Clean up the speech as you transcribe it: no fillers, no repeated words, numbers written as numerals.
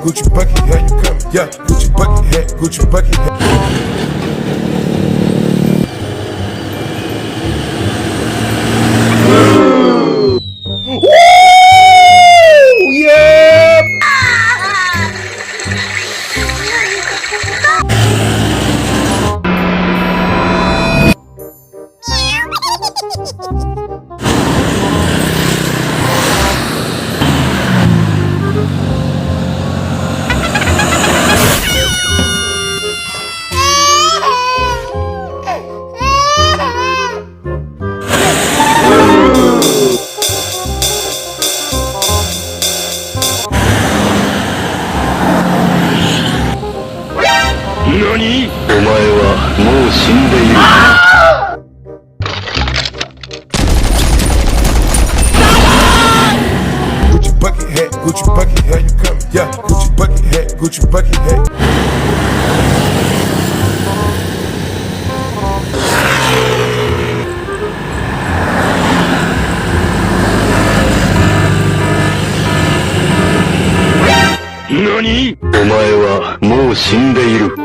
Gucci bucket hat, you coming? Yeah, Gucci bucket hat, Gucci bucket hat. NANI?お前はもう死んでいる。Gucci bucket hat, Gucci bucket hat, you coming? Yeah, Gucci bucket hat, Gucci bucket hat. NANI?お前はもう死んでいる。